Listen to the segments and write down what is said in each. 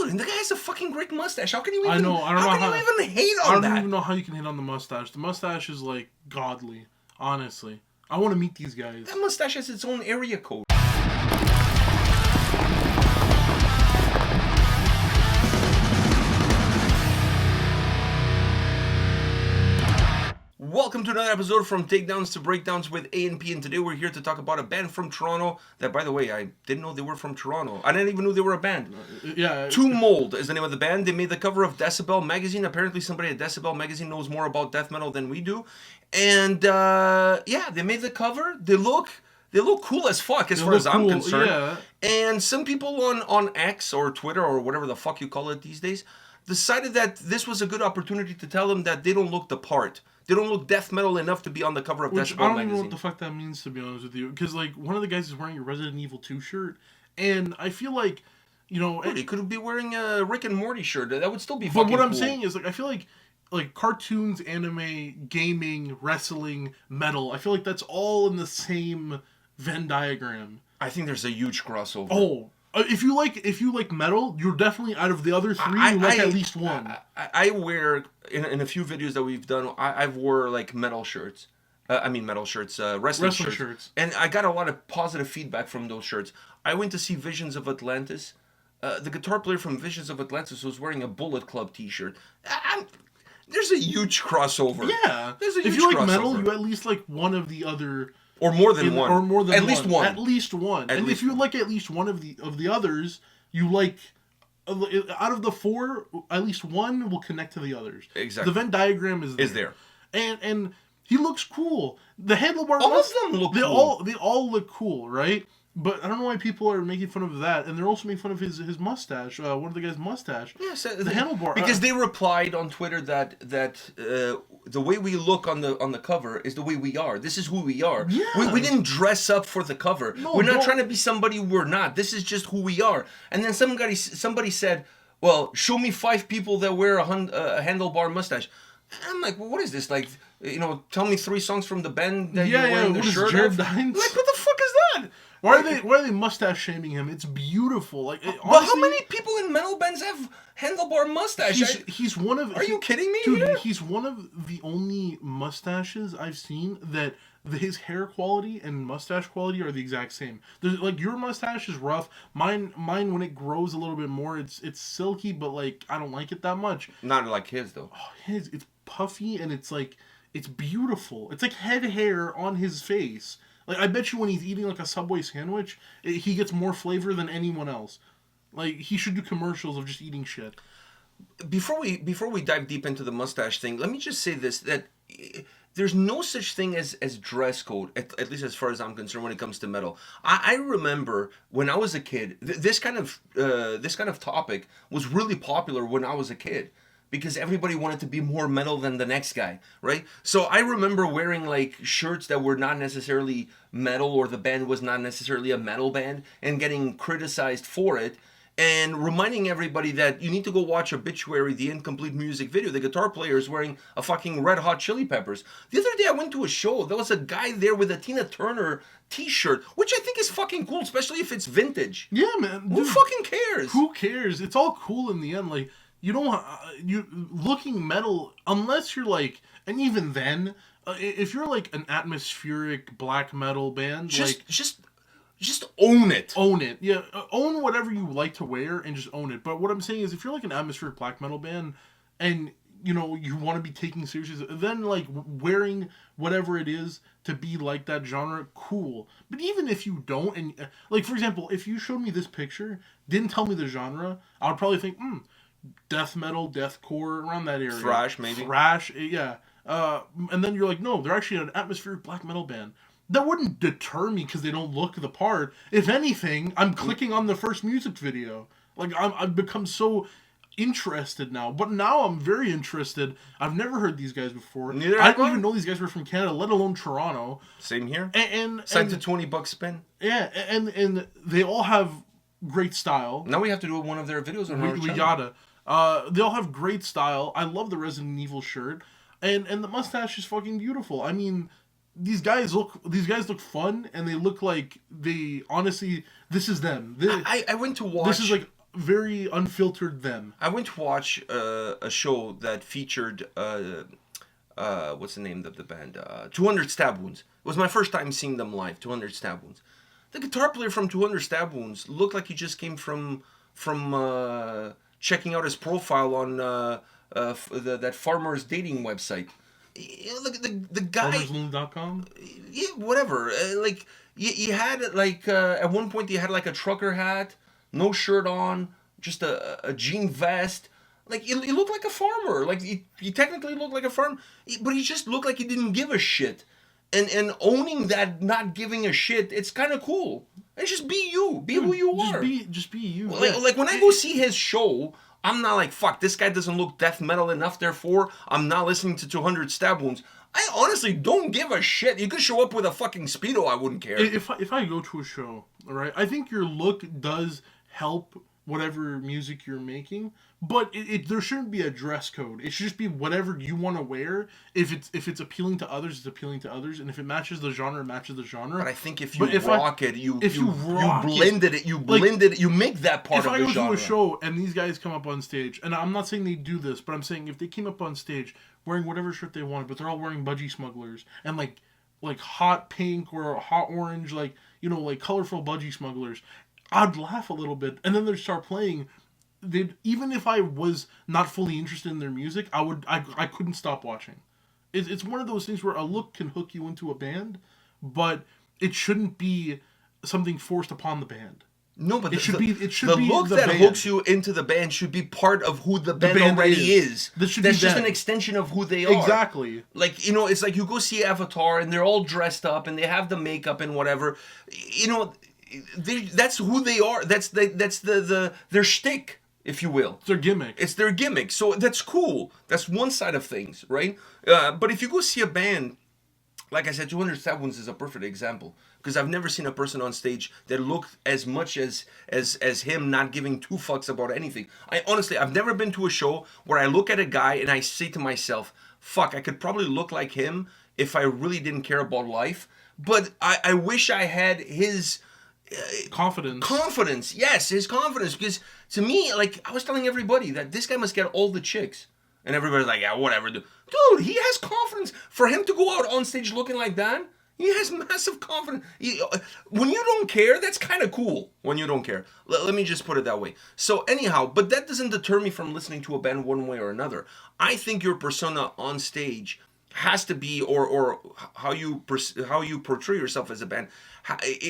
The guy has a fucking great mustache. How can you even? I know. I don't know how can you even hate on that? I don't even know how you can hate on the mustache. The mustache is like godly. Honestly, I want to meet these guys. That mustache has its own area code. Welcome to another episode from Takedowns to Breakdowns with A&P, and today we're here to talk about a band from Toronto that, by the way, I didn't know they were from Toronto. I didn't even know they were a band. Yeah. Too Mold is the name of the band. They made the cover of Decibel magazine. Apparently somebody at Decibel magazine knows more about death metal than we do. And, yeah, they made the cover. They look cool as fuck as far as I'm concerned. Yeah. And some people on X or Twitter or whatever the fuck you call it these days decided that this was a good opportunity to tell them that they don't look the part. They don't look death metal enough to be on the cover of Decibel magazine. I don't even know what the fuck that means, to be honest with you. Because, like, one of the guys is wearing a Resident Evil 2 shirt, and I feel like, you know... He could be wearing a Rick and Morty shirt. That would still be fucking cool. But what I'm saying is, like, I feel like cartoons, anime, gaming, wrestling, metal, I feel like that's all in the same Venn diagram. I think there's a huge crossover. Oh, if you like metal, you're definitely out of the other three. You like at least one. I wear in a few videos that we've done. I've wore like metal shirts. Wrestling shirts. And I got a lot of positive feedback from those shirts. I went to see Visions of Atlantis. The guitar player from Visions of Atlantis was wearing a Bullet Club T-shirt. There's a huge crossover. Yeah, there's a huge if you like crossover. Metal, you at least like one of the other. Or more than one. Or more than at one. least one. At least one. And if you like at least one of the others, you like out of the four, at least one will connect to the others. Exactly. The Venn diagram is there. And he looks cool. The handlebar. All of them look cool. They all look cool, right? But I don't know why people are making fun of that, and they're also making fun of his mustache. One of the guys' mustache. Yes, the handlebar. Because they replied on Twitter that the way we look on the cover is the way we are. This is who we are. Yeah. We didn't dress up for the cover. No, we're not trying to be somebody we're not. This is just who we are. And then somebody said, "Well, show me 5 people that wear a handlebar mustache." And I'm like, well, what is this? Like, you know, tell me 3 songs from the band that you're wearing the shirt of. Like, what the fuck is that? Why are they mustache shaming him? It's beautiful. Like, honestly, but how many people in metal bands have handlebar mustache? He's one of. Are you kidding me? Dude, here? He's one of the only mustaches I've seen that his hair quality and mustache quality are the exact same. Like, your mustache is rough. Mine when it grows a little bit more, it's silky, but like I don't like it that much. Not like his though. Oh, it's puffy and it's beautiful. It's like head hair on his face. Like, I bet you when he's eating, like, a Subway sandwich, he gets more flavor than anyone else. Like, he should do commercials of just eating shit. Before we dive deep into the mustache thing, let me just say this, that there's no such thing as dress code, at least as far as I'm concerned, when it comes to metal. I remember when I was a kid, this kind of topic was really popular when I was a kid. Because everybody wanted to be more metal than the next guy, right? So I remember wearing like shirts that were not necessarily metal, or the band was not necessarily a metal band, and getting criticized for it, and reminding everybody that you need to go watch Obituary, the incomplete music video. The guitar player is wearing a fucking Red Hot Chili Peppers. The other day I went to a show. There was a guy there with a Tina Turner t-shirt, which I think is fucking cool, especially if it's vintage. Yeah, man. Who fucking cares? Who cares? It's all cool in the end. Like, you don't looking metal, unless you're like, and even then, if you're like an atmospheric black metal band, just own it. Own it. Yeah, own whatever you like to wear and just own it. But what I'm saying is, if you're like an atmospheric black metal band, and you know you want to be taken seriously, then like wearing whatever it is to be like that genre, cool. But even if you don't, and like for example, if you showed me this picture, didn't tell me the genre, I would probably think, death metal, deathcore, around that area. Thrash, maybe. Thrash, yeah. And then you're like, no, they're actually an atmospheric black metal band. That wouldn't deter me because they don't look the part. If anything, I'm clicking on the first music video. Like, I've become so interested now. But now I'm very interested. I've never heard these guys before. Neither I didn't even know these guys were from Canada, let alone Toronto. Same here. And Sent a $20 spin. Yeah, and they all have great style. Now we have to do one of their videos on our channel. We gotta. They all have great style. I love the Resident Evil shirt, and the mustache is fucking beautiful. I mean, these guys look fun, and they look like they honestly. This is them. I went to watch. This is like very unfiltered them. I went to watch a show that featured what's the name of the band? 200 Stab Wounds. It was my first time seeing them live. 200 Stab Wounds. The guitar player from 200 Stab Wounds looked like he just came from checking out his profile on that farmer's dating website. You know, the guy. Farmersonly.com? Yeah, whatever. Like you had like at one point you had like a trucker hat, no shirt on, just a jean vest. Like he looked like a farmer. Like he technically looked like a farmer, but he just looked like he didn't give a shit. And owning that not giving a shit, it's kind of cool. And just be you, be who you are. Just be you. Like when I go see his show, I'm not like, fuck, this guy doesn't look death metal enough, therefore I'm not listening to 200 Stab Wounds. I honestly don't give a shit. You could show up with a fucking Speedo, I wouldn't care. If I go to a show, all right, I think your look does help whatever music you're making, but there shouldn't be a dress code. It should just be whatever you want to wear. If it's appealing to others, it's appealing to others, and if it matches the genre, it matches the genre. But I think if you rock it, you blended it, you make that part of the genre. If I go to a show and these guys come up on stage, and I'm not saying they do this, but I'm saying if they came up on stage wearing whatever shirt they wanted, but they're all wearing Budgie Smugglers and like hot pink or hot orange, like colorful Budgie Smugglers, I'd laugh a little bit, and then they'd start playing. Even if I was not fully interested in their music, I couldn't stop watching. It's one of those things where a look can hook you into a band, but it shouldn't be something forced upon the band. No, but the look that hooks you into the band should be part of who the band already is. That's just an extension of who they are. Exactly. Like, it's like you go see Avatar and they're all dressed up and they have the makeup and whatever. That's who they are. That's their shtick, if you will. It's their gimmick. It's their gimmick. So that's cool. That's one side of things, right? But if you go see a band, like I said, 200 Stab Wounds is a perfect example. Because I've never seen a person on stage that looked as much as him not giving two fucks about anything. I've never been to a show where I look at a guy and I say to myself, fuck, I could probably look like him if I really didn't care about life. But I wish I had his... confidence. Yes, his confidence. Because to me, like, I was telling everybody that this guy must get all the chicks. And everybody's like, yeah, whatever. Dude, he has confidence. For him to go out on stage looking like that, he has massive confidence. When you don't care, that's kind of cool. When you don't care. Let me just put it that way. So anyhow, but that doesn't deter me from listening to a band one way or another. I think your persona on stage has to be, or how you portray yourself as a band,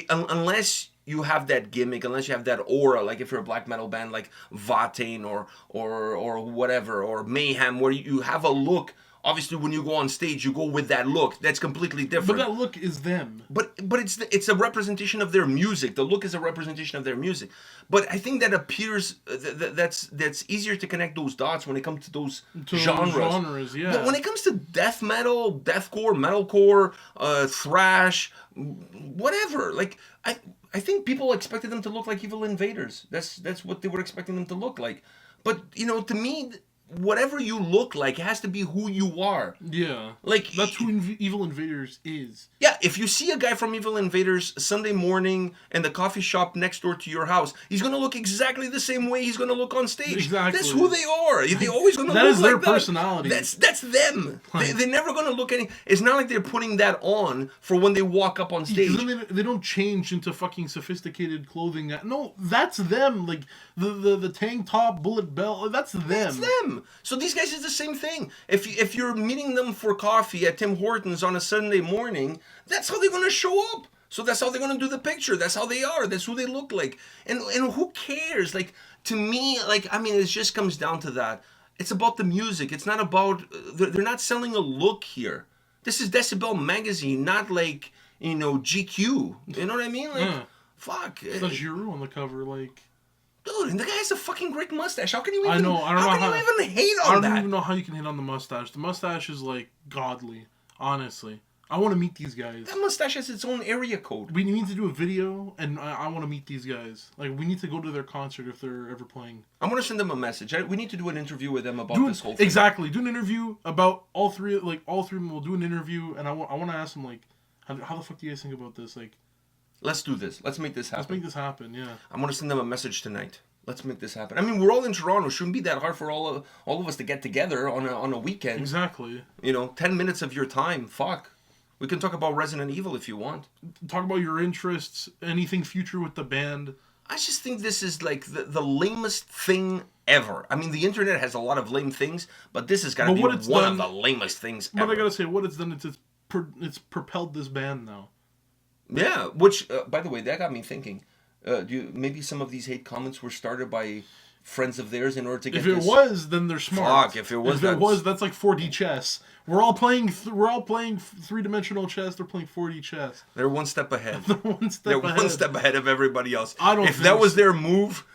unless you have that gimmick, unless you have that aura, like if you're a black metal band like 𝗙𝗢𝗡 or whatever, or Mayhem, where you have a look. Obviously, when you go on stage, you go with that look. That's completely different. But that look is them. But it's a representation of their music. The look is a representation of their music. But I think that appears that's easier to connect those dots when it comes to those genres. Yeah. But when it comes to death metal, deathcore, metalcore, thrash, whatever, like I think people expected them to look like Evil Invaders. That's what they were expecting them to look like. But to me, whatever you look like, it has to be who you are. Yeah. Like, that's who Evil Invaders is. Yeah, if you see a guy from Evil Invaders Sunday morning in the coffee shop next door to your house, he's going to look exactly the same way he's going to look on stage. Exactly. That's who they are. They're always going to look like that. That is their personality. That's them. They're never going to look any... It's not like they're putting that on for when they walk up on stage. They don't change into fucking sophisticated clothing. No, that's them. Like, the tank top, bullet belt, that's them. That's them. So these guys is the same thing. If you're meeting them for coffee at Tim Hortons on a Sunday morning, that's how they're going to show up. So that's how they're going to do the picture. That's how they are. That's who they look like. And who cares? Like, to me, like, I mean, it just comes down to that. It's about the music. It's not about... They're not selling a look here. This is Decibel Magazine, not like, GQ. You know what I mean? Like, fuck. It's not Giroux on the cover, like... Dude, and the guy has a fucking great mustache. How can you even? I know. How can you even hate on that? I don't even know how you can hate on the mustache. The mustache is like godly. Honestly, I want to meet these guys. That mustache has its own area code. We need to do a video, and I want to meet these guys. Like, we need to go to their concert if they're ever playing. I'm gonna send them a message. We need to do an interview with them about this whole thing. Exactly. Do an interview about all three. Like, all three of them will do an interview, and I want to ask them, like, how the fuck do you guys think about this? Like, let's do this. Let's make this happen. Let's make this happen. Yeah. I'm gonna send them a message tonight. Let's make this happen. I mean, we're all in Toronto. Shouldn't be that hard for all of us to get together on a weekend. Exactly. 10 minutes of your time. Fuck. We can talk about Resident Evil if you want. Talk about your interests, anything future with the band. I just think this is like the lamest thing ever. I mean, the internet has a lot of lame things, but this has got to be one of the lamest things ever. But I gotta say, what it's done, it's propelled this band now. Yeah, which, by the way, that got me thinking. Maybe some of these hate comments were started by friends of theirs in order to get If it was, then they're smart. Fuck, if it was, that's like 4D chess. We're all playing three-dimensional chess. They're playing 4D chess. They're one step ahead. They're one step ahead of everybody else. If that was their move,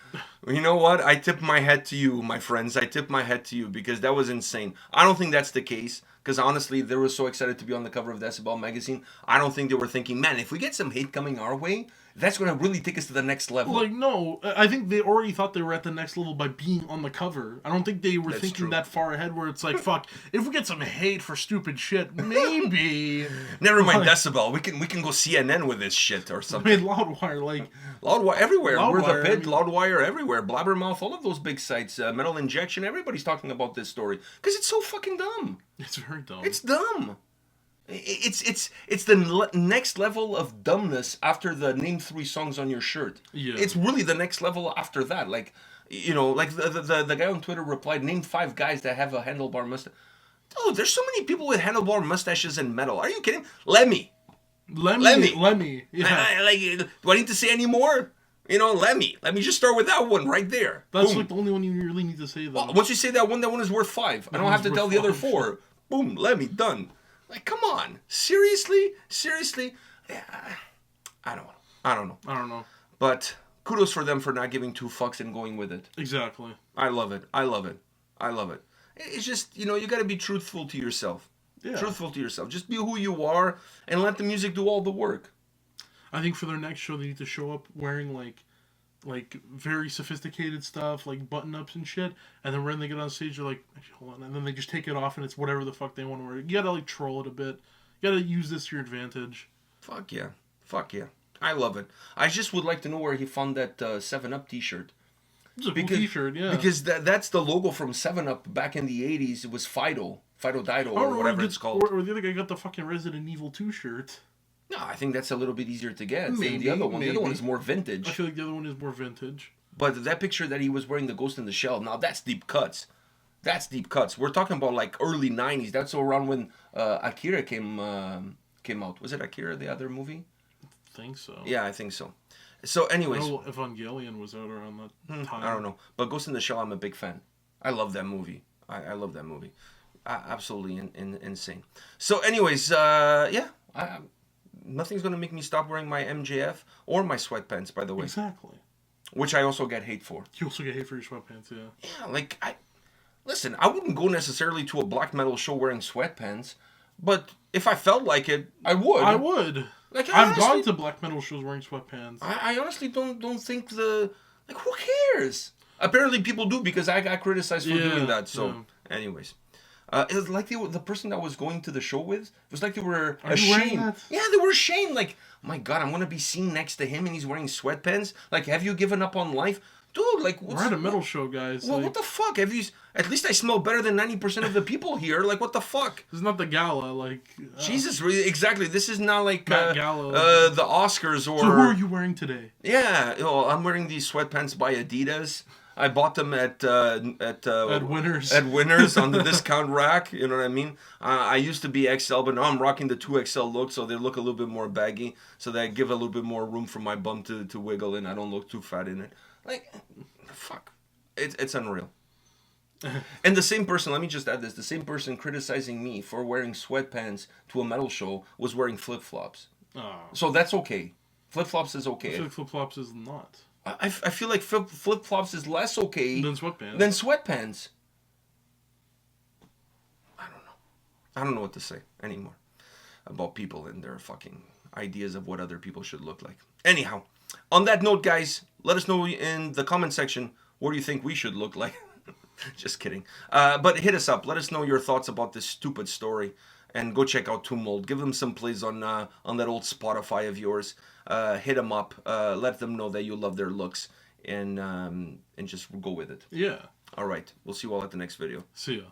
you know what? I tip my hat to you, my friends. I tip my hat to you because that was insane. I don't think that's the case. Because honestly, they were so excited to be on the cover of Decibel magazine. I don't think they were thinking, man, if we get some hate coming our way, that's going to really take us to the next level. Like, no. I think they already thought they were at the next level by being on the cover. I don't think they were thinking that far ahead where it's like, fuck, if we get some hate for stupid shit, maybe. Never mind Decibel. We can go CNN with this shit or something. I mean, Loudwire, Loudwire everywhere. We're the Pit, Loudwire everywhere. Blabbermouth, all of those big sites. Metal Injection, everybody's talking about this story. Because it's so fucking dumb. It's very dumb. It's dumb. It's the next level of dumbness after the name 3 songs on your shirt. Yeah. It's really the next level after that. Like, like the guy on Twitter replied, name 5 guys that have a handlebar mustache. Dude, there's so many people with handlebar mustaches in metal. Are you kidding? Lemmy. Yeah. Do I need to say any more? Lemmy. Let me just start with that one right there. That's Boom. like the only one you really need to say, though. Well, once you say that one is worth 5. I don't have to tell the other 4. Boom, Lemmy, done. Like, come on. Seriously? Yeah, I don't know. But kudos for them for not giving 2 fucks and going with it. Exactly. I love it. It's just, you got to be truthful to yourself. Yeah. Truthful to yourself. Just be who you are and let the music do all the work. I think for their next show, they need to show up wearing, like very sophisticated stuff, like button-ups and shit. And then when they get on stage, they're like, hold on. And then they just take it off, and it's whatever the fuck they want to wear. You gotta, like, troll it a bit. You gotta use this to your advantage. Fuck yeah. I love it. I just would like to know where he found that 7-Up t-shirt. It's a cool t-shirt, yeah. Because that's the logo from 7-Up back in the 80s. It was Fido Dido, or whatever it's called. Or the other guy got the fucking Resident Evil 2 shirt. No, I think that's a little bit easier to get Maybe, than the other one. The other one is more vintage. I feel like the other one is more vintage. But that picture that he was wearing the Ghost in the Shell, now that's deep cuts. We're talking about like early 90s. That's around when Akira came out. Was it Akira, the other movie? I think so. Yeah, I think so. So anyways. No, Evangelion was out around that time. I don't know. But Ghost in the Shell, I'm a big fan. I love that movie. I love that movie. Absolutely insane. So anyways, yeah. Nothing's going to make me stop wearing my MJF or my sweatpants, by the way. Exactly. Which I also get hate for. You also get hate for your sweatpants, yeah. Yeah, like, listen, I wouldn't go necessarily to a black metal show wearing sweatpants, but if I felt like it, I would. Like, I've gone to black metal shows wearing sweatpants. I honestly don't think who cares? Apparently people do because I got criticized for doing that, so, anyways. It was like the person that I was going to the show with, it was like they were ashamed. Yeah, they were ashamed. Like, my God, I'm going to be seen next to him and he's wearing sweatpants. Like, have you given up on life? Dude, like... We're at a metal show, guys. Well, what the fuck? At least I smell better than 90% of the people here. Like, what the fuck? This is not the gala, like... Jesus, really, exactly. This is not like gala. the Oscars or... So who are you wearing today? Yeah, I'm wearing these sweatpants by Adidas. I bought them at Winners. At Winners on the discount rack. You know what I mean? I used to be XL, but now I'm rocking the 2XL look, so they look a little bit more baggy, so that I give a little bit more room for my bum to wiggle in. I don't look too fat in it. Like, fuck, it's unreal. And the same person, let me just add this: the same person criticizing me for wearing sweatpants to a metal show was wearing flip-flops. Oh. So that's okay. Flip-flops is okay. I feel like flip-flops is not. I feel like flip-flops is less okay than sweatpants. I don't know what to say anymore about people and their fucking ideas of what other people should look like. Anyhow, on that note, guys, let us know in the comment section what do you think we should look like. Just kidding. But hit us up. Let us know your thoughts about this stupid story. And go check out Tumult. Give them some plays on that old Spotify of yours. Hit them up. Let them know that you love their looks. and just go with it. Yeah. All right. We'll see you all at the next video. See ya.